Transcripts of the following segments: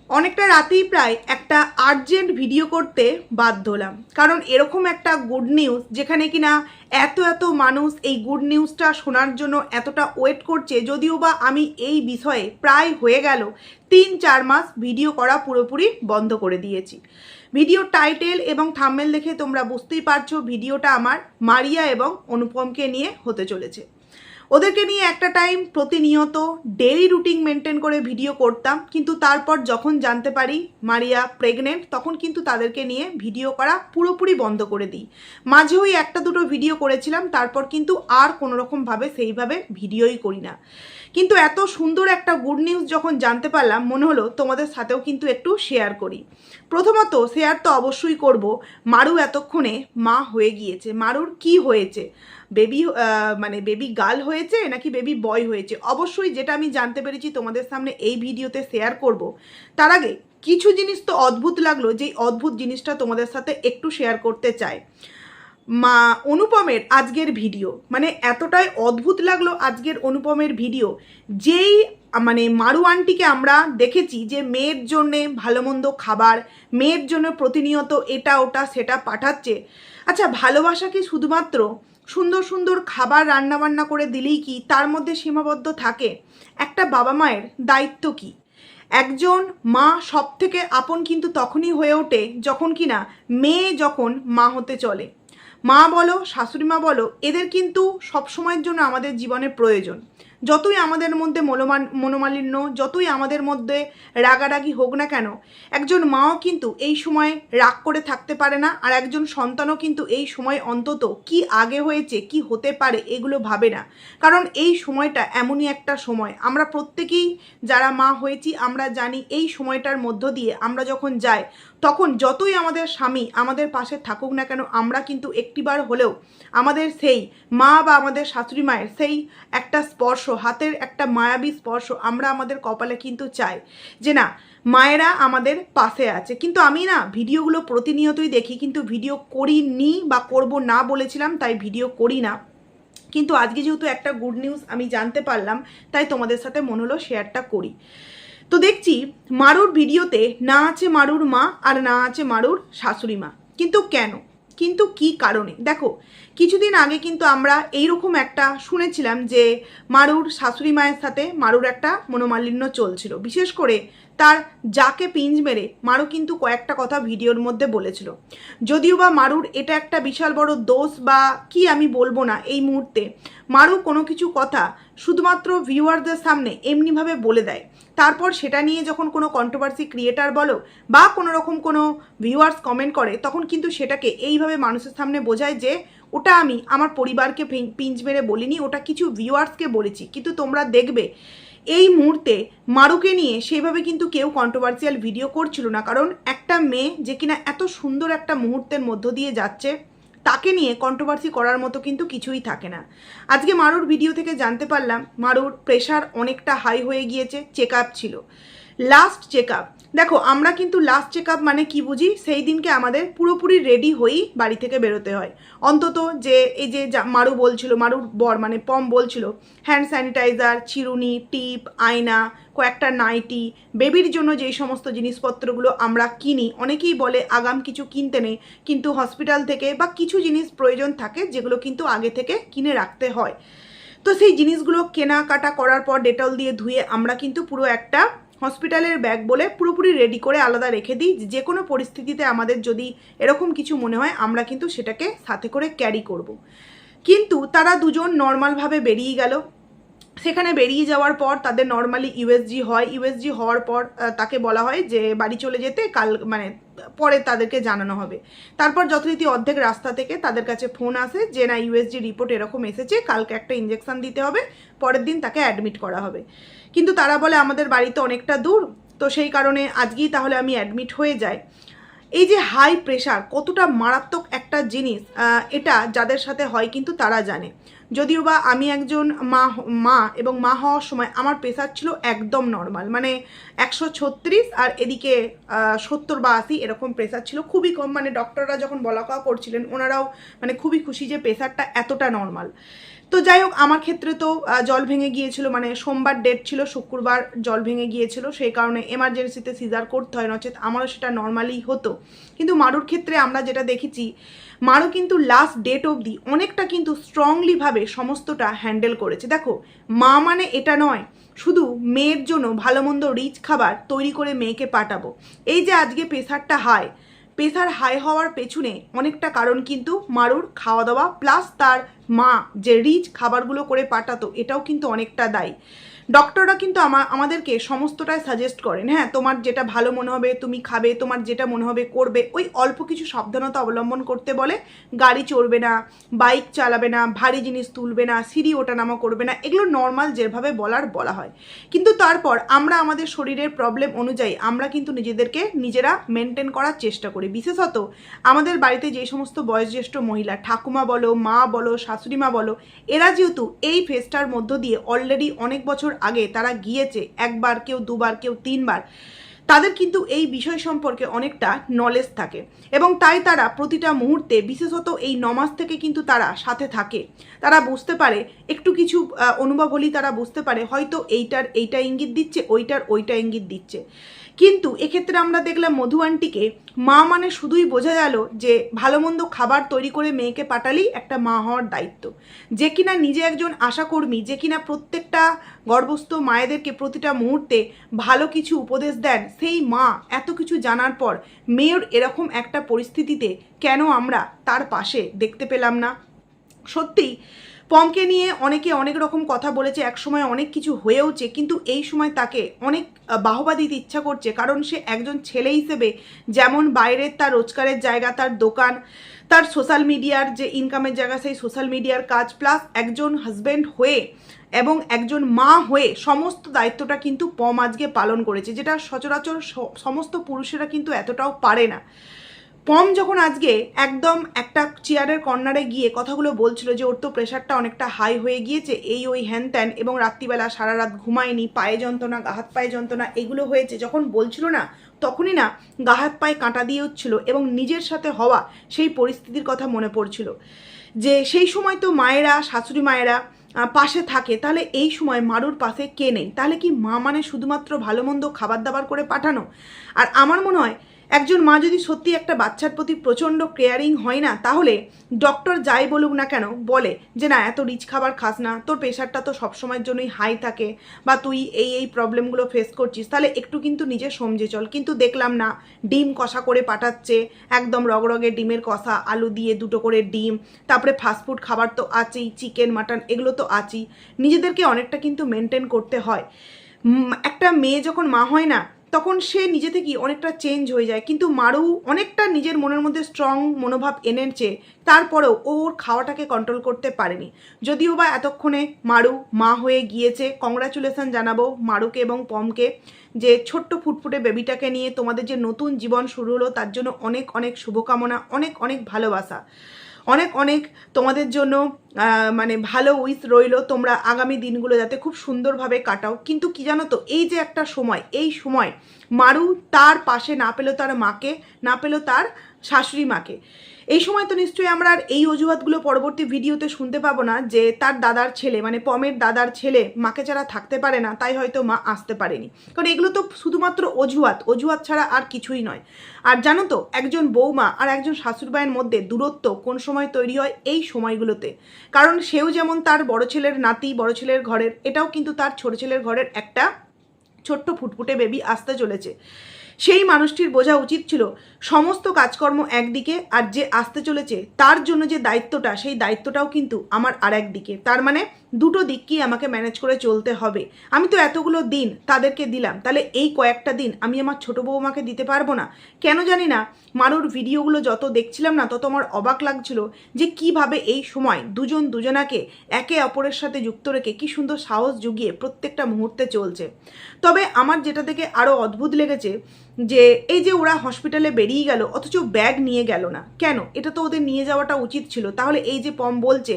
অনেকটা রাতেই প্রায় একটা আর্জেন্ট ভিডিও করতে বাধ্য হলাম, কারণ এরকম একটা গুড নিউজ যেখানে কিনা এত এত মানুষ এই গুড নিউজটা শোনার জন্য এতটা ওয়েট করছে। যদিও বা আমি এই বিষয়ে প্রায় হয়ে গেল 3-4 মাস ভিডিও করা পুরোপুরি বন্ধ করে দিয়েছি। ভিডিও টাইটেল এবং থাম্বনেল দেখে তোমরা বুঝতেই পারছো ভিডিওটা আমার মারিয়া এবং অনুপমকে নিয়ে হতে চলেছে। ওদেরকে নিয়ে একটা টাইম প্রতিনিয়ত ডেইলি রুটিন মেনটেন করে ভিডিও করতাম, কিন্তু তারপর যখন জানতে পারি মারিয়া প্রেগনেন্ট তখন কিন্তু তাদেরকে নিয়ে ভিডিও করা পুরোপুরি বন্ধ করে দিই। মাঝে ওই একটা দুটো ভিডিও করেছিলাম, তারপর কিন্তু আর কোনোরকমভাবে সেইভাবে ভিডিওই করি না। কিন্তু এত সুন্দর একটা গুড নিউজ যখন জানতে পারলাম, মনে হলো তোমাদের সাথেও কিন্তু একটু শেয়ার করি। প্রথমত শেয়ার তো অবশ্যই করব, মারু এতক্ষণে মা হয়ে গিয়েছে। মারুর কি হয়েছে, বেবি মানে বেবি গার্ল হয়েছে নাকি বেবি বয় হয়েছে, অবশ্যই যেটা আমি জানতে পেরেছি তোমাদের সামনে এই ভিডিওতে শেয়ার করব। তার আগে কিছু জিনিস তো অদ্ভুত লাগলো, যেই অদ্ভুত জিনিসটা তোমাদের সাথে একটু শেয়ার করতে চাই। মা অনুপমের আজকের ভিডিও মানে এতটাই অদ্ভুত লাগলো আজকের অনুপমের ভিডিও, যেই মানে মারু আন্টিকে আমরা দেখেছি যে মেয়ের জন্যে ভালো মন্দ খাবার, মেয়ের জন্য প্রতিনিয়ত এটা ওটা সেটা পাঠাচ্ছে। আচ্ছা, ভালোবাসা কি শুধুমাত্র সুন্দর সুন্দর খাবার রান্নাবান্না করে দিলেই কি তার মধ্যে সীমাবদ্ধ থাকে? একটা বাবা মায়ের দায়িত্ব কি? একজন মা সব থেকে আপন কিন্তু তখনই হয়ে ওঠে যখন কিনা মেয়ে যখন মা হতে চলে। মা বলো, শাশুড়ি মা বলো, এদের কিন্তু সবসময়ের জন্য আমাদের জীবনে প্রয়োজন। যতই আমাদের মধ্যে মনোমালিন্য, যতই আমাদের মধ্যে রাগারাগি হোক না কেন, একজন মাও কিন্তু এই সময় রাগ করে থাকতে পারে না, আর একজন সন্তানও কিন্তু এই সময় অন্তত কি আগে হয়েছে কি হতে পারে এগুলো ভাবে না। কারণ এই সময়টা এমনই একটা সময়, আমরা প্রত্যেকেই যারা মা হয়েছি আমরা জানি এই সময়টার মধ্য দিয়ে আমরা যখন যাই, তখন যতই আমাদের স্বামী আমাদের পাশে থাকুক না কেন, আমরা কিন্তু একটিবার হলেও আমাদের সেই মা বা আমাদের শাশুড়ি মায়ের সেই একটা স্পর্শ, হাতের একটা মায়াবী স্পর্শ আমরা আমাদের কপালে কিন্তু চাই যে না, মায়েরা আমাদের পাশে আছে। কিন্তু আমি না ভিডিওগুলো প্রতিনিয়তই দেখি, কিন্তু ভিডিও করিনি বা করব না বলেছিলাম, তাই ভিডিও করি না। কিন্তু আজকে যেহেতু একটা গুড নিউজ আমি জানতে পারলাম, তাই তোমাদের সাথে মনে হলো শেয়ারটা করি। তো দেখছি মারুর ভিডিওতে না আছে মারুর মা আর না আছে মারুর শাশুড়ি মা। কিন্তু কেন, কিন্তু কি কারণে? দেখো, কিছুদিন আগে কিন্তু আমরা এইরকম একটা শুনেছিলাম যে মারুর শাশুড়ি মায়ের সাথে মারুর একটা মনোমালিন্য চলছিল। বিশেষ করে তার যাকে পিঞ্জ মেরে মারু কিন্তু কয়েকটা কথা ভিডিওর মধ্যে বলেছিল। যদিও বা মারুর এটা একটা বিশাল বড় দোষ বা কি আমি বলবো না এই মুহূর্তে, মারু কোনো কিছু কথা শুধুমাত্র ভিউয়ারদের সামনে এমনিভাবে বলে দেয়, তারপর সেটা নিয়ে যখন কোনো কন্ট্রোভার্সি ক্রিয়েটার বলো বা কোনো রকম কোনো ভিউয়ার্স কমেন্ট করে, তখন কিন্তু সেটাকে এইভাবে মানুষের সামনে বোঝায় যে ওটা আমি আমার পরিবারকে পিঞ্চ মেরে বলিনি, ওটা কিছু ভিউয়ার্সকে বলেছি। কিন্তু তোমরা দেখবে এই মুহূর্তে মারুকে নিয়ে সেইভাবে কিন্তু কেউ কন্ট্রোভার্সিয়াল ভিডিও করছিল না, কারণ একটা মেয়ে যে কিনা এত সুন্দর একটা মুহূর্তের মধ্য দিয়ে যাচ্ছে, তাকে নিয়ে কন্ট্রোভার্সি করার মতো কিন্তু কিছুই থাকে না। আজকে মারুর ভিডিও থেকে জানতে পারলাম মারুর প্রেশার অনেকটা হাই হয়ে গিয়েছে, চেক আপ ছিল, লাস্ট চেক আপ। দেখো, আমরা কিন্তু লাস্ট চেক আপ মানে কি বুঝি, সেই দিনকে আমাদের পুরোপুরি রেডি হয়েই বাড়ি থেকে বেরোতে হয়। অন্তত যে এই যে মারু বলছিল, মারুর বর মানে পম বলছিল, হ্যান্ড স্যানিটাইজার, চিরুনি, টিপ, আয়না, কয়েকটা নাইটি, বেবির জন্য যেই সমস্ত জিনিসপত্রগুলো আমরা কিনি, অনেকেই বলে আগাম কিছু কিনতে নেই, কিন্তু হসপিটাল থেকে বা কিছু জিনিস প্রয়োজন থাকে যেগুলো কিন্তু আগে থেকে কিনে রাখতে হয়। তো সেই জিনিসগুলো কেনাকাটা করার পর ডেটল দিয়ে ধুয়ে আমরা কিন্তু পুরো একটা হসপিটালের ব্যাগ বলে পুরোপুরি রেডি করে আলাদা রেখে দিই, যে কোনো পরিস্থিতিতে আমাদের যদি এরকম কিছু মনে হয় আমরা কিন্তু সেটাকে সাথে করে ক্যারি করব। কিন্তু তারা দুজন নর্মালভাবে বেরিয়ে গেল। সেখানে বেরিয়ে যাওয়ার পর তাদের নর্মালি ইউএসজি হয়, ইউএসজি হওয়ার পর তাকে বলা হয় যে বাড়ি চলে যেতে, কাল মানে পরে তাদেরকে জানানো হবে। তারপর যথারীতি অর্ধেক রাস্তা থেকে তাদের কাছে ফোন আসে যে না, ইউএসজি রিপোর্ট এরকম এসেছে, কালকে একটা ইঞ্জেকশন দিতে হবে, পরের দিন তাকে অ্যাডমিট করা হবে। কিন্তু তারা বলে আমাদের বাড়িতে অনেকটা দূর, তো সেই কারণে আজকেই তাহলে আমি অ্যাডমিট হয়ে যাই। এই যে হাই প্রেশার কতটা মারাত্মক একটা জিনিস, এটা যাদের সাথে হয় কিন্তু তারা জানে। যদিও বা আমি একজন মা এবং মা হওয়ার সময় আমার প্রেশার ছিল একদম নর্মাল, মানে 136, আর এদিকে 70 বা 80 এরকম প্রেশার ছিল, খুবই কম। মানে ডক্টররা যখন বলা কওয়া করছিলেন ওনারাও মানে খুবই খুশি যে প্রেশারটা এতটা নর্মাল। তো যাই হোক, আমার ক্ষেত্রে তো জল ভেঙে গিয়েছিল, মানে সোমবার ডেট ছিল, শুক্রবার জল ভেঙে গিয়েছিল, সেই কারণে এমার্জেন্সিতে সিজার করতে হয়, নচেত আমারও সেটা নর্মালি হতো। কিন্তু মারুর ক্ষেত্রে আমরা যেটা দেখেছি, মারু কিন্তু লাস্ট ডেট অবধি অনেকটা কিন্তু স্ট্রংলিভাবে সমস্তটা হ্যান্ডেল করেছে। দেখো, মা মানে এটা নয় শুধু মেয়ের জন্য ভালো মন্দ রিচ খাবার তৈরি করে মেয়েকে পাঠাবো। এই যে আজকে প্রেসার হাই হওয়ার পেছনে অনেকটা কারণ কিন্তু মারুর খাওয়া দাওয়া প্লাস তার মা যে রিচ খাবারগুলো করে পাঠাতো, এটাও কিন্তু অনেকটা দায়ী। ডক্টররা কিন্তু আমাদেরকে সমস্তটাই সাজেস্ট করেন, হ্যাঁ তোমার যেটা ভালো মনে হবে তুমি খাবে, তোমার যেটা মনে হবে করবে, ওই অল্প কিছু সাবধানতা অবলম্বন করতে বলে। গাড়ি চড়বে না, বাইক চালাবে না, ভারী জিনিস তুলবে না, সিঁড়ি ওঠানামা করবে না, এগুলো নর্মাল যেভাবে বলা হয়। কিন্তু তারপর আমরা আমাদের শরীরের প্রবলেম অনুযায়ী আমরা কিন্তু নিজেদেরকে নিজেরা মেনটেন করার চেষ্টা করি। বিশেষত আমাদের বাড়িতে যে সমস্ত বয়োজ্যেষ্ঠ মহিলা, ঠাকুমা বলো, মা বলো, শাশুড়ি মা বলো, এরা যেহেতু এই ফেজটার মধ্য দিয়ে অলরেডি অনেক বছর আগে তারা গিয়েছে, একবার, কেউ দুবার, কেউ তিনবার, তাদের কিন্তু এই বিষয় সম্পর্কে অনেকটা নলেজ থাকে এবং তাই তারা প্রতিটা মুহূর্তে, বিশেষত এই 9 মাস থেকে কিন্তু তারা সাথে থাকে। তারা বুঝতে পারে, একটু কিছু অনুভব হলেই তারা বুঝতে পারে হয়তো এইটা ইঙ্গিত দিচ্ছে, ওইটা ইঙ্গিত দিচ্ছে। কিন্তু এক্ষেত্রে আমরা দেখলাম মধু আন্টিকে মা মানে শুধুই বোঝা গেল যে ভালো মন্দ খাবার তৈরি করে মেয়েকে পাঠালেই একটা মা হওয়ার দায়িত্ব। যে কিনা নিজে একজন আশাকর্মী, যে কিনা প্রত্যেকটা গর্ভস্থ মায়েদেরকে প্রতিটা মুহূর্তে ভালো কিছু উপদেশ দেন, সেই মা এত কিছু জানার পর মেয়ের এরকম একটা পরিস্থিতিতে কেন আমরা তার পাশে দেখতে পেলাম না? সত্যি পমকে নিয়ে অনেকে অনেক রকম কথা বলেছে, একসময় অনেক কিছু হয়েওছে, কিন্তু এই সময় তাকে অনেক বাহবা দিতে ইচ্ছা করছে। কারণ সে একজন ছেলে হিসেবে যেমন বাইরের তার রোজগারের জায়গা, তার দোকান, তার সোশ্যাল মিডিয়ার যে ইনকামের জায়গা, সেই সোশ্যাল মিডিয়ার কাজ, প্লাস একজন হাজব্যান্ড হয়ে এবং একজন মা হয়ে সমস্ত দায়িত্বটা কিন্তু পম আজকে পালন করেছে, যেটা সচরাচর সমস্ত পুরুষেরা কিন্তু এতটাও পারে না। পম যখন আজকে একদম একটা চেয়ারের কর্নারে গিয়ে কথাগুলো বলছিল যে ওর তো প্রেশারটা অনেকটা হাই হয়ে গিয়েছে, এই ওই হ্যান ত্যান, এবং রাত্রিবেলা সারা রাত ঘুমায়নি, পায়ে যন্ত্রণা, গা হাত পায়ে যন্ত্রণা এগুলো হয়েছে, যখন বলছিল না তখনই না গা হাত পায়ে কাঁটা দিয়ে হচ্ছিল এবং নিজের সাথে হওয়া সেই পরিস্থিতির কথা মনে পড়ছিল যে সেই সময় তো মায়েরা, শাশুড়ি মায়েরা পাশে থাকে, তাহলে এই সময় মারুর পাশে কে নেই? তাহলে কি মা মানে শুধুমাত্র ভালো মন্দ খাবার দাবার করে পাঠানো? আর আমার মনে হয় একজন মা যদি সত্যি একটা বাচ্চার প্রতি প্রচণ্ড কেয়ারিং হয় না, তাহলে ডক্টর যাই বলুক না কেন বলে যে না এত রিচ খাবার খাস না, তোর প্রেশারটা তো সবসময়ের জন্যই হাই থাকে, বা তুই এই প্রবলেমগুলো ফেস করছিস, তাহলে একটু কিন্তু নিজে সমঝে চল। কিন্তু দেখলাম না, ডিম কষা করে পাঠাচ্ছে, একদম রগরগে ডিমের কষা, আলু দিয়ে 2টো করে ডিম, তারপরে ফাস্টফুড খাবার তো আছেই, চিকেন মাটন এগুলো তো আছেই। নিজেদেরকে অনেকটা কিন্তু মেনটেন করতে হয়। একটা মেয়ে যখন মা হয় না তখন সে নিজে থেকেই অনেকটা চেঞ্জ হয়ে যায়, কিন্তু মারু অনেকটা নিজের মনের মধ্যে স্ট্রং মনোভাব এনেছে, তারপরেও ওর খাওয়াটাকে কন্ট্রোল করতে পারেনি। যদিও বা এতক্ষণে মারু মা হয়ে গিয়েছে, কংগ্রাচুলেশন জানাবো মারুকে এবং পমকে, যে ছোট্ট ফুটফুটে বেবিটাকে নিয়ে তোমাদের যে নতুন জীবন শুরু হলো তার জন্য অনেক অনেক শুভকামনা, অনেক অনেক ভালোবাসা, অনেক অনেক তোমাদের জন্য মানে ভালো উইশ রইল। তোমরা আগামী দিনগুলো যাতে খুব সুন্দরভাবে কাটাও। কিন্তু কি জানো তো, এই যে একটা সময়, এই সময় মারু তার পাশে না পেল তার মাকে, না পেল তার শাশুড়ি মাকে, এই সময় তো নিশ্চয়ই আমরা আর এই অজুহাতগুলো পরবর্তী ভিডিওতে শুনতে পাবো না যে তার দাদার ছেলে, মানে পমের দাদার ছেলে মাকে ছাড়া থাকতে পারে না, তাই হয়তো মা আসতে পারেনি। কারণ এগুলো তো শুধুমাত্র অজুহাত ছাড়া আর কিছুই নয়। আর জানো তো, একজন বৌমা আর একজন শাশুড়িমায়ের মধ্যে দূরত্ব কোন সময় তৈরি হয়? এই সময়গুলোতে। কারণ সেও যেমন তার বড় ছেলের নাতি, বড় ছেলের ঘরের, এটাও কিন্তু তার ছোট ছেলের ঘরের একটা ছোট্ট ফুটফুটে বেবি আসতে চলেছে। সেই মানুষটির বোঝা উচিত ছিল সমস্ত কাজকর্ম একদিকে, আর যে আসতে চলেছে তার জন্য যে দায়িত্বটা, সেই দায়িত্বটাও কিন্তু আমার আর একদিকে। তার মানে দুটো দিককেই আমাকে ম্যানেজ করে চলতে হবে। আমি তো এতগুলো দিন তাদেরকে দিলাম, তাহলে এই কয়েকটা দিন আমি আমার ছোটো বৌমাকে দিতে পারবো না? কেন জানি না, মারুর ভিডিওগুলো যত দেখছিলাম না তত আমার অবাক লাগছিল যে কিভাবে এই সময় দুজন দুজনাকে একে অপরের সাথে যুক্ত রেখে কি সুন্দর সাহস জুগিয়ে প্রত্যেকটা মুহূর্তে চলছে। তবে আমার যেটা থেকে আরও অদ্ভুত লেগেছে যে এই যে ওরা হসপিটালে বেরিয়ে গেল অথচ ব্যাগ নিয়ে গেল না কেন? এটা তো ওদের নিয়ে যাওয়াটা উচিত ছিল। তাহলে এই যে পম বলছে,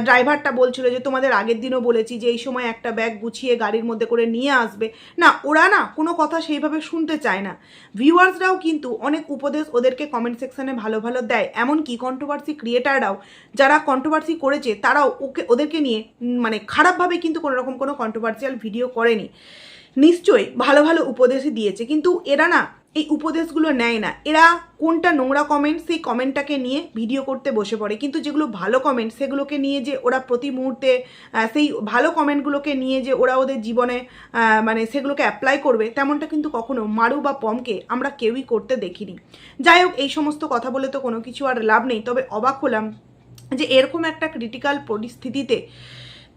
ড্রাইভারটা বলছিল যে তোমাদের আগের দিনও বলেছি যে এই সময় একটা ব্যাগ গুছিয়ে গাড়ির মধ্যে করে নিয়ে আসবে, না ওরা না কোনো কথা সেইভাবে শুনতে চায় না। ভিউয়ার্সরাও কিন্তু অনেক উপদেশ ওদেরকে কমেন্ট সেকশানে ভালো ভালো দেয়, এমনকি কন্ট্রোভার্সি ক্রিয়েটাররাও যারা কন্ট্রোভার্সি করেছে তারাও ওদেরকে নিয়ে মানে খারাপভাবে কিন্তু কোনো রকম কোনো কন্ট্রোভার্সিয়াল ভিডিও করেনি, নিশ্চয়ই ভালো ভালো উপদেশই দিয়েছে। কিন্তু এরা না এই উপদেশগুলো নেয় না, এরা কোনটা নোংরা কমেন্ট সেই কমেন্টটাকে নিয়ে ভিডিও করতে বসে পড়ে, কিন্তু যেগুলো ভালো কমেন্ট সেগুলোকে নিয়ে যে ওরা প্রতি মুহূর্তে সেই ভালো কমেন্টগুলোকে নিয়ে যে ওরা ওদের জীবনে মানে সেগুলোকে অ্যাপ্লাই করবে তেমনটা কিন্তু কখনো মারু বা পমকে আমরা কেউই করতে দেখিনি। যাই হোক, এই সমস্ত কথা বলে তো কোনো কিছু আর লাভ নেই। তবে অবাক হলাম যে এরকম একটা ক্রিটিক্যাল পরিস্থিতিতে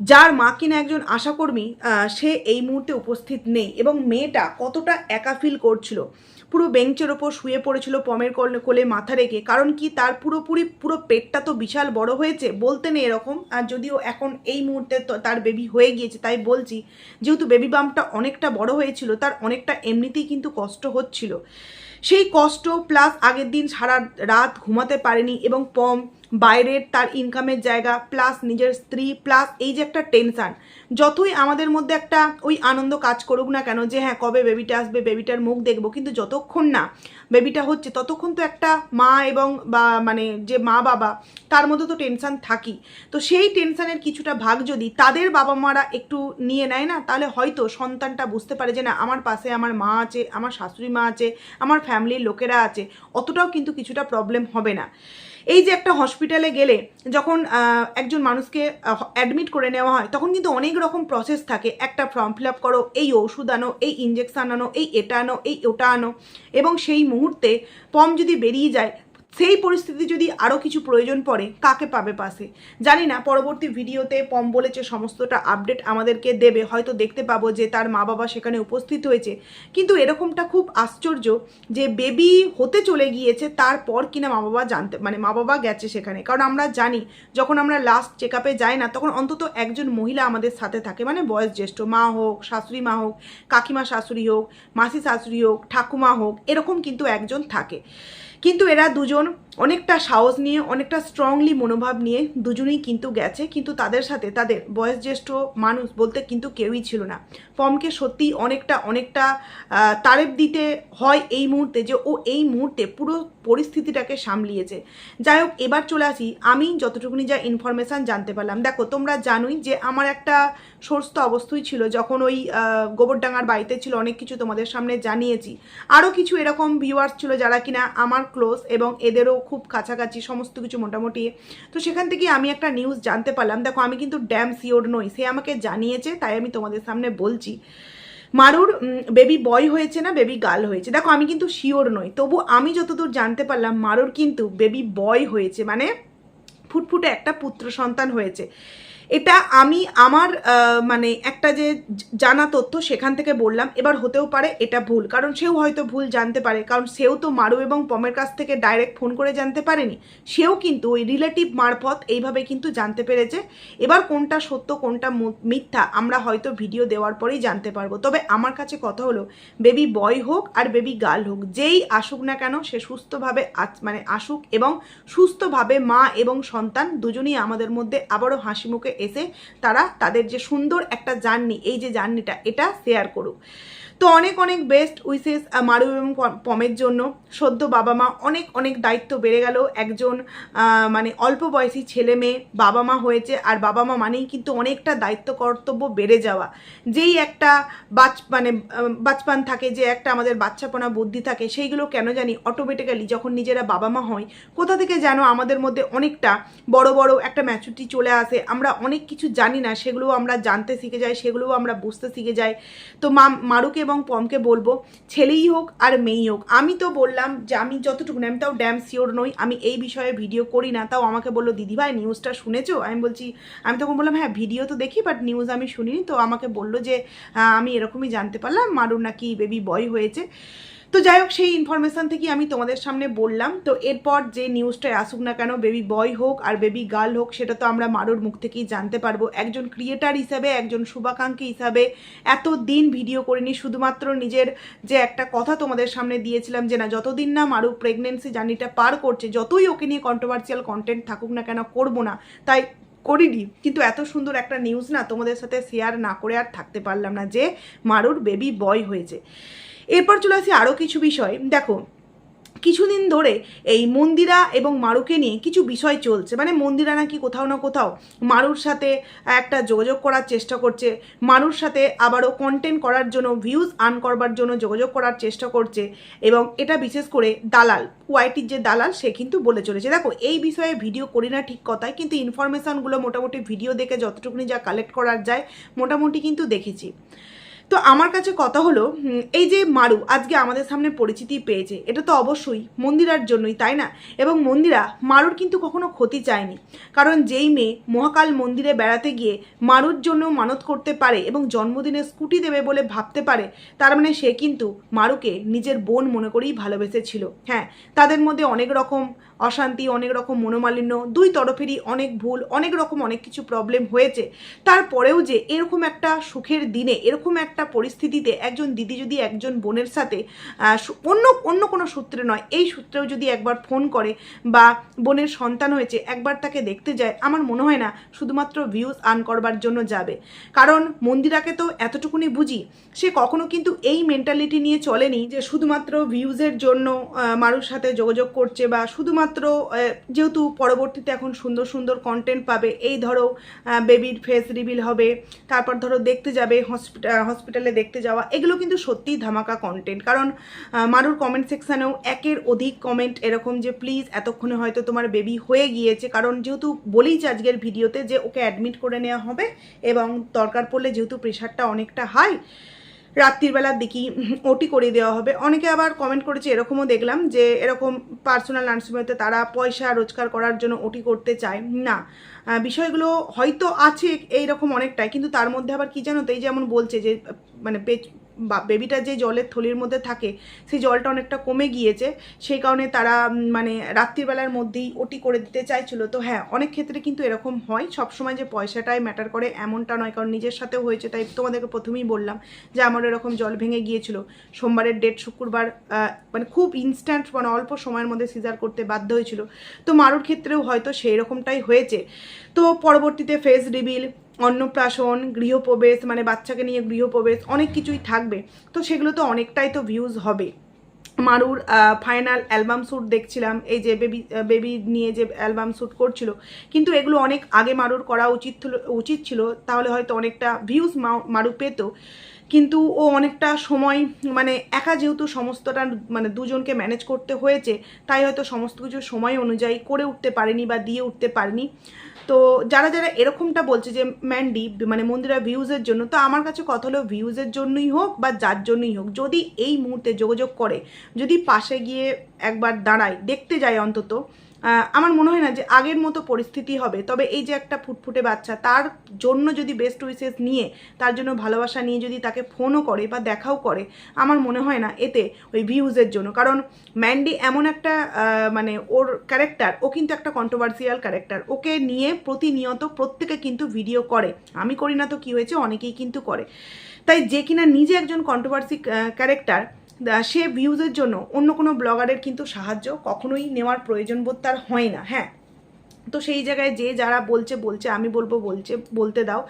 যার মা কিনা একজন আশাকর্মী সে এই মুহূর্তে উপস্থিত নেই, এবং মেয়েটা কতটা একা ফিল করছিল, পুরো বেঞ্চের ওপর শুয়ে পড়েছিল পমের কোলে মাথা রেখে। কারণ কি, তার পুরো পেটটা তো বিশাল বড় হয়েছে, বলতে নেই এরকম, আর যদিও এখন এই মুহূর্তে তার বেবি হয়ে গিয়েছে তাই বলছি, যেহেতু বেবি বাম্পটা অনেকটা বড় হয়েছিল তার অনেকটা এমনিতেই কিন্তু কষ্ট হচ্ছিল। সেই কষ্ট প্লাস আগের দিন সারা রাত ঘুমাতে পারেনি, এবং পম বাইরের তার ইনকামের জায়গা প্লাস নিজের স্ত্রী প্লাস এই যে একটা টেনশান, যতই আমাদের মধ্যে একটা ওই আনন্দ কাজ করুক না কেন যে হ্যাঁ কবে বেবিটা আসবে, বেবিটার মুখ দেখবো, কিন্তু যতক্ষণ না বেবিটা হচ্ছে ততক্ষণ তো একটা মা এবং বা মানে যে মা বাবা তার মধ্যে তো টেনশান থাকি। তো সেই টেনশানের কিছুটা ভাগ যদি তাদের বাবা মারা একটু নিয়ে নেয় না, তাহলে হয়তো সন্তানটা বুঝতে পারে যে না আমার পাশে আমার মা আছে, আমার শাশুড়ি মা আছে, আমার ফ্যামিলির লোকেরা আছে, অতটাও কিন্তু কিছুটা প্রবলেম হবে না। এই যে একটা হসপিটালে গেলে যখন একজন মানুষকে অ্যাডমিট করে নেওয়া হয় তখন কিন্তু অনেক রকম প্রসেস থাকে, একটা ফর্ম ফিল আপ করো, এই ওষুধ আনো, এই ইঞ্জেকশান আনো, এই এটা আনো, এই ওটা আনো, এবং সেই মুহূর্তে পম যদি বেরিয়ে যায়, সেই পরিস্থিতি যদি আরও কিছু প্রয়োজন পড়ে কাকে পাবে পাশে জানি না। পরবর্তী ভিডিওতে পম বলেছে সমস্তটা আপডেট আমাদেরকে দেবে, হয়তো দেখতে পাবো যে তার মা বাবা সেখানে উপস্থিত হয়েছে। কিন্তু এরকমটা খুব আশ্চর্য যে বেবি হতে চলে গিয়েছে তারপর কিনা মা বাবা মানে মা বাবা গেছে সেখানে। কারণ আমরা জানি যখন আমরা লাস্ট চেক আপে যাই না তখন অন্তত একজন মহিলা আমাদের সাথে থাকে, মানে বয়স জ্যেষ্ঠ মা হোক, শাশুড়ি মা হোক, কাকিমা শাশুড়ি হোক, মাসি শাশুড়ি হোক, ঠাকুমা হোক, এরকম কিন্তু একজন থাকে। কিন্তু এরা দুজন অনেকটা সাহস নিয়ে অনেকটা স্ট্রংলি মনোভাব নিয়ে দুজনেই কিন্তু গেছে, কিন্তু তাদের সাথে তাদের বয়োজ্যেষ্ঠ মানুষ বলতে কিন্তু কেউই ছিল না। পমকে সত্যি অনেকটা তারিফ দিতে হয় এই মুহূর্তে যে ও এই মুহূর্তে পুরো পরিস্থিতিটাকে সামলিয়েছে। যাই হোক, এবার চলে আসি আমি যতটুকুনি যা ইনফরমেশান জানতে পারলাম। দেখো তোমরা জানোই যে আমার একটা সোর্স তো অবশ্যই ছিল, যখন ওই গোবরডাঙ্গার বাড়িতে ছিল অনেক কিছু তোমাদের সামনে জানিয়েছি, আরও কিছু এরকম ভিউয়ার্স ছিল যারা কিনা আমার ক্লোজ এবং এদেরও খুব কাছাকাছি সমস্ত কিছু মোটামুটি। তো সেখান থেকে আমি একটা নিউজ জানতে পারলাম। দেখো আমি কিন্তু ড্যাম শিওর নই, সে আমাকে জানিয়েছে তাই আমি তোমাদের সামনে বলছি। মারুর বেবি বয় হয়েছে না বেবি গার্ল হয়েছে, দেখো আমি কিন্তু শিওর নই, তবু আমি যতদূর জানতে পারলাম মারুর কিন্তু বেবি বয় হয়েছে, মানে ফুটফুটে একটা পুত্র সন্তান হয়েছে। এটা আমি আমার মানে একটা যে জানা তথ্য সেখান থেকে বললাম। এবার হতেও পারে এটা ভুল, কারণ সেও হয়তো ভুল জানতে পারে, কারণ সেও তো মারু এবং পমের কাছ থেকে ডাইরেক্ট ফোন করে জানতে পারেনি, সেও কিন্তু ওই রিলেটিভ মারফত এইভাবে কিন্তু জানতে পেরেছে। এবার কোনটা সত্য কোনটা মিথ্যা আমরা হয়তো ভিডিও দেওয়ার পরেই জানতে পারবো। তবে আমার কাছে কথা হলো বেবি বয় হোক আর বেবি গার্ল হোক, যেই আসুক না কেন সে সুস্থভাবে মানে আসুক, এবং সুস্থভাবে মা এবং সন্তান দুজনেই আমাদের মধ্যে আবারও হাসি মুখে এসে তারা তাদের যে সুন্দর একটা জার্নি, এই যে জার্নিটা এটা শেয়ার করুক। তো অনেক বেস্ট উইসেস মারু এবং পমের জন্য। সদ্য বাবা মা অনেক দায়িত্ব বেড়ে গেল, একজন মানে অল্প বয়সী ছেলে মেয়ে বাবা মা হয়েছে, আর বাবা মা মানেই কিন্তু অনেকটা দায়িত্ব কর্তব্য বেড়ে যাওয়া। যেই একটা মানে বাচপান থাকে, যে একটা আমাদের বাচ্চাপনা বুদ্ধি থাকে, সেইগুলো কেন জানি অটোমেটিক্যালি যখন নিজেরা বাবা মা হয় কোথা থেকে যেন আমাদের মধ্যে অনেকটা বড় একটা ম্যাচুরিটি চলে আসে। আমরা অনেক কিছু জানি না, সেগুলোও আমরা জানতে শিখে যাই, সেগুলোও আমরা বুঝতে শিখে যাই। তো মারুকে এবং পমকে বলবো ছেলেই হোক আর মেয়েই হোক, আমি তো বললাম যে আমি যতটুকু আমি তাও ড্যাম শিওর নই, আমি এই বিষয়ে ভিডিও করি না, তাও আমাকে বললো দিদিভাই নিউজটা শুনেছো? আমি তখন বললাম হ্যাঁ ভিডিও তো দেখি বাট নিউজ আমি শুনিনি। তো আমাকে বললো যে আমি এরকমই জানতে পারলাম মারুর নাকি বেবি বয় হয়েছে। তো যাই হোক, সেই ইনফরমেশান থেকে আমি তোমাদের সামনে বললাম। তো এরপর যে নিউজটায় আসুক না কেন, বেবি বয় হোক আর বেবি গার্ল হোক, সেটা তো আমরা মারুর মুখ থেকেই জানতে পারবো। একজন ক্রিয়েটার হিসাবে, একজন শুভাকাঙ্ক্ষী হিসাবে এত দিন ভিডিও করিনি, শুধুমাত্র নিজের যে একটা কথা তোমাদের সামনে দিয়েছিলাম যে না যতদিন না মারু প্রেগনেন্সি জার্নিটা পার করছে, যতই ওকে নিয়ে কন্ট্রোভার্সিয়াল কন্টেন্ট থাকুক না কেন করবো না। তাই করিনি, কিন্তু এত সুন্দর একটা নিউজ না তোমাদের সাথে শেয়ার না করে আর থাকতে পারলাম না যে মারুর বেবি বয় হয়েছে। এরপর চলে আসি আরও কিছু বিষয়। দেখো, কিছুদিন ধরে এই মন্দিরা এবং মারুকে নিয়ে কিছু বিষয় চলছে, মানে মন্দিরা নাকি কোথাও না কোথাও মারুর সাথে একটা যোগাযোগ করার চেষ্টা করছে, মারুর সাথে আবারও কন্টেন্ট করার জন্য, ভিউজ আর্ন করবার জন্য যোগাযোগ করার চেষ্টা করছে, এবং এটা বিশেষ করে দালাল, ওয়াইটির যে দালাল সে কিন্তু বলে চলেছে। দেখো, এই বিষয়ে ভিডিও করি না ঠিক কথাই, কিন্তু ইনফরমেশানগুলো মোটামুটি ভিডিও দেখে যতটুকুনি যা কালেক্ট করার যায় মোটামুটি কিন্তু দেখেছি। তো আমার কাছে কথা হলো, এই যে মারু আজকে আমাদের সামনে পরিচিতি পেয়েছে, এটা তো অবশ্যই মন্দিরার জন্যই, তাই না? এবং মন্দিরা মারুর কিন্তু কখনো ক্ষতি চায়নি, কারণ যেই মেয়ে মহাকাল মন্দিরে বেড়াতে গিয়ে মারুর জন্য মানত করতে পারে এবং জন্মদিনে স্কুটি দেবে বলে ভাবতে পারে, তার মানে সে কিন্তু মারুকে নিজের বোন মনে করেই ভালোবেসেছিল। হ্যাঁ, তাদের মধ্যে অনেক রকম অশান্তি, অনেক রকম মনোমালিন্য, দুই তরফেরই অনেক ভুল, অনেক রকম অনেক কিছু প্রবলেম হয়েছে। তারপরেও যে এরকম একটা সুখের দিনে, এরকম একটা পরিস্থিতিতে একজন দিদি যদি একজন বোনের সাথে অন্য কোনো সূত্রে নয়, এই সূত্রেও যদি একবার ফোন করে বা বোনের সন্তান হয়েছে একবার তাকে দেখতে যায়, আমার মনে হয় না শুধুমাত্র ভিউজ আর্ন করবার জন্য যাবে। কারণ মন্দিরাকে তো এতটুকুনি বুঝি, সে কখনো কিন্তু এই মেন্টালিটি নিয়ে চলেনি যে শুধুমাত্র ভিউজের জন্য মারুর সাথে যোগাযোগ করছে, বা শুধুমাত্র যেহেতু পরবর্তীতে এখন সুন্দর সুন্দর কন্টেন্ট পাবে, এই ধরো বেবির ফেস রিভিল হবে, তারপর ধরো দেখতে যাবে হসপিটালে দেখতে যাওয়া, এগুলো কিন্তু সত্যিই ধামাকা কন্টেন্ট। কারণ মারুর কমেন্ট সেকশানেও একের অধিক কমেন্ট এরকম যে প্লিজ এতক্ষণে হয়তো তোমার বেবি হয়ে গিয়েছে, কারণ যেহেতু বলেইছে আজকের ভিডিওতে যে ওকে অ্যাডমিট করে নেওয়া হবে, এবং দরকার পড়লে যেহেতু প্রেশারটা অনেকটা হাই, রাত্রিবেলার দিকেই ওটি করে দেওয়া হবে। অনেকে আবার কমেন্ট করেছে, এরকমও দেখলাম যে এরকম পার্সোনাল নার্সিংহোমে তারা পয়সা রোজগার করার জন্য ওটি করতে চায় না। বিষয়গুলো হয়তো আছে এইরকম অনেকটাই, কিন্তু তার মধ্যে আবার কি জানো তো, এই যেমন বলছে যে মানে বেবিটা যে জলের থলির মধ্যে থাকে সেই জলটা অনেকটা কমে গিয়েছে, সেই কারণে তারা মানে রাত্রিবেলার মধ্যেই ওটি করে দিতে চাইছিল। তো হ্যাঁ, অনেক ক্ষেত্রে কিন্তু এরকম হয়, সবসময় যে পয়সাটাই ম্যাটার করে এমনটা নয়, কারণ নিজের সাথেও হয়েছে। তাই তোমাদেরকে প্রথমেই বললাম যে আমার এরকম জল ভেঙে গিয়েছিল, সোমবারের ডেট শুক্রবার, মানে খুব ইনস্ট্যান্ট, মানে অল্প সময়ের মধ্যে সিজার করতে বাধ্য হয়েছিল। তো মারুর ক্ষেত্রেও হয়তো সেই রকমটাই হয়েছে। তো পরবর্তীতে ফেস রিভিল, অন্নপ্রাশন, গৃহপ্রবেশ, মানে বাচ্চাকে নিয়ে গৃহপ্রবেশ, অনেক কিছুই থাকবে। তো সেগুলো তো অনেকটাই তো ভিউজ হবে। মারুর ফাইনাল অ্যালবাম শ্যুট দেখছিলাম, এই যে বেবি নিয়ে যে অ্যালবাম শ্যুট করছিল, কিন্তু এগুলো অনেক আগে মারুর করা উচিত ছিল, তাহলে হয়তো অনেকটা ভিউজ মারু পেত। কিন্তু ও অনেকটা সময়, মানে একা যেহেতু সমস্তটা মানে দুজনকে ম্যানেজ করতে হয়েছে, তাই হয়তো সমস্ত কিছু সময় অনুযায়ী করে উঠতে পারেনি বা দিয়ে উঠতে পারেনি। তো যারা যারা এরকমটা বলছে যে ম্যান্ডি মানে মন্দিরা ভিউজের জন্য, তো আমার কাছে কথা হলো ভিউজের জন্যই হোক বা যার জন্যই হোক, যদি এই মুহূর্তে যোগাযোগ করে, যদি পাশে গিয়ে একবার দাঁড়ায়, দেখতে যায় অন্তত, আমার মনে হয় না যে আগের মতো পরিস্থিতি হবে। তবে এই যে একটা ফুটফুটে বাচ্চা, তার জন্য যদি বেস্ট উইশেস নিয়ে, তার জন্য ভালোবাসা নিয়ে যদি তাকে ফোনও করে বা দেখাও করে, আমার মনে হয় না এতে ওই ভিউজের জন্য। কারণ ম্যান্ডি এমন একটা মানে ওর ক্যারেক্টার, ও কিন্তু একটা কন্ট্রোভার্সিয়াল ক্যারেক্টার, ওকে নিয়ে প্রতিনিয়ত প্রত্যেকে কিন্তু ভিডিও করে, আমি করি না তো কি হয়েছে, অনেকেই কিন্তু করে। তাই যে কিনা নিজে একজন কন্ট্রোভার্সি ক্যারেক্টার, সে ভিউজের জন্য অন্য কোনো ব্লগারের কিন্তু সাহায্য কখনোই নেওয়ার প্রয়োজন বোধ তার হয় না। হ্যাঁ, তো সেই জায়গায় যে যারা বলছে, আমি বলবো বলতে দাও।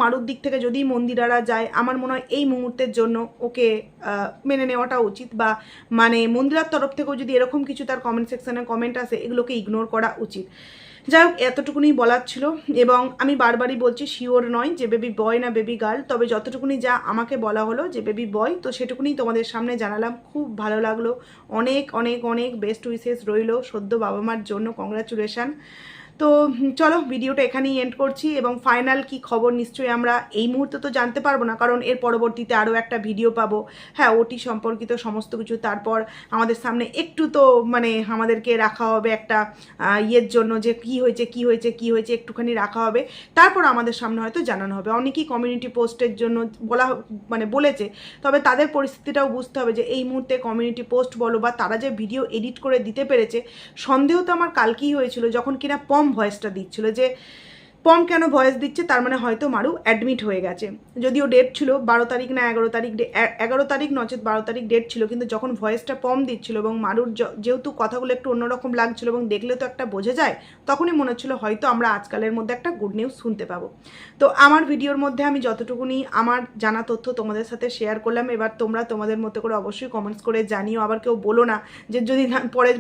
মারুর দিক থেকে যদি মন্দিরারা যায়, আমার মনে হয় এই মুহূর্তের জন্য ওকে মেনে নেওয়াটা উচিত, বা মানে মন্দিরার তরফ থেকেও যদি এরকম কিছু তার কমেন্ট সেকশনে কমেন্ট আসে, এগুলোকে ইগনোর করা উচিত। যাই হোক, এতটুকুনি বলার ছিল। এবং আমি বারবারই বলছি, শিওর নয় যে বেবি বয় না বেবি গার্ল, তবে যতটুকুনি যা আমাকে বলা হলো যে বেবি বয়, তো সেটুকুনি তোমাদের সামনে জানালাম। খুব ভালো লাগলো, অনেক অনেক অনেক বেস্ট উইশেস রইল সদ্য বাবা মার জন্য, কংগ্রাচুলেশান। তো চলো ভিডিওটা এখানেই এন্ড করছি, এবং ফাইনাল কি খবর নিশ্চয়ই আমরা এই মুহূর্তে তো জানতে পারবো না, কারণ এর পরবর্তীতে আরও একটা ভিডিও পাবো, হ্যাঁ, ওটি সম্পর্কিত সমস্ত কিছু। তারপর আমাদের সামনে একটু তো মানে আমাদেরকে রাখা হবে একটা ইয়ের জন্য, যে কি হয়েছে একটুখানি রাখা হবে, তারপর আমাদের সামনে হয়তো জানানো হবে। অনেকেই কমিউনিটি পোস্টের জন্য বলেছে, তবে তাদের পরিস্থিতিটাও বুঝতে হবে যে এই মুহূর্তে কমিউনিটি পোস্ট বলো বা তারা যে ভিডিও এডিট করে দিতে পেরেছে, সন্দেহ তো আমার কালকেই হয়েছিল যখন কিনা ভয়েসটা দিচ্ছিল, যে পম কেন ভয়েস দিচ্ছে, তার মানে হয়তো মারু অ্যাডমিট হয়ে গেছে। যদিও ডেট ছিল 12 তারিখ না 11 তারিখ, 11 তারিখ নচেত 12 তারিখ ডেট ছিল, কিন্তু যখন ভয়েসটা পম দিচ্ছিল এবং মারুর যেহেতু কথাগুলো একটু অন্যরকম লাগছিল এবং দেখলে তো একটা বোঝা যায়, তখনই মনে হচ্ছিল হয়তো আমরা আজকালের মধ্যে একটা গুড নিউজ শুনতে পাবো। তো আমার ভিডিওর মধ্যে আমি যতটুকুনি আমার জানা তথ্য তোমাদের সাথে শেয়ার করলাম। এবার তোমরা তোমাদের মতো করে অবশ্যই কমেন্টস করে জানিও। আবার কেউ বলো না যে যদি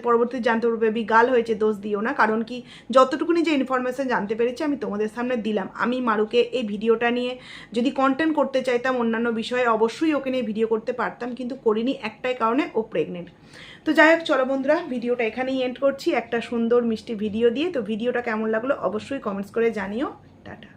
পরবর্তী জানতে পারবে বেবি গার্ল হয়েছে, দোষ দিও না। কারণ কি, যতটুকুনি যে ইনফরমেশন জানতে পেরেছি আমি তোমাদের সামনে দিলাম। আমি মারুকে এই ভিডিওটা নিয়ে যদি কন্টেন্ট করতে চাইতাম অন্যান্য বিষয়ে, অবশ্যই ওকে নিয়ে ভিডিও করতে পারতাম, কিন্তু করিনি একটাই কারণে, ও প্রেগনেন্ট। তো যাই হোক, চলো বন্ধুরা, ভিডিওটা এখানেই এন্ড করছি একটা সুন্দর মিষ্টি ভিডিও দিয়ে। তো ভিডিওটা কেমন লাগলো অবশ্যই কমেন্টস করে জানিও। টাটা।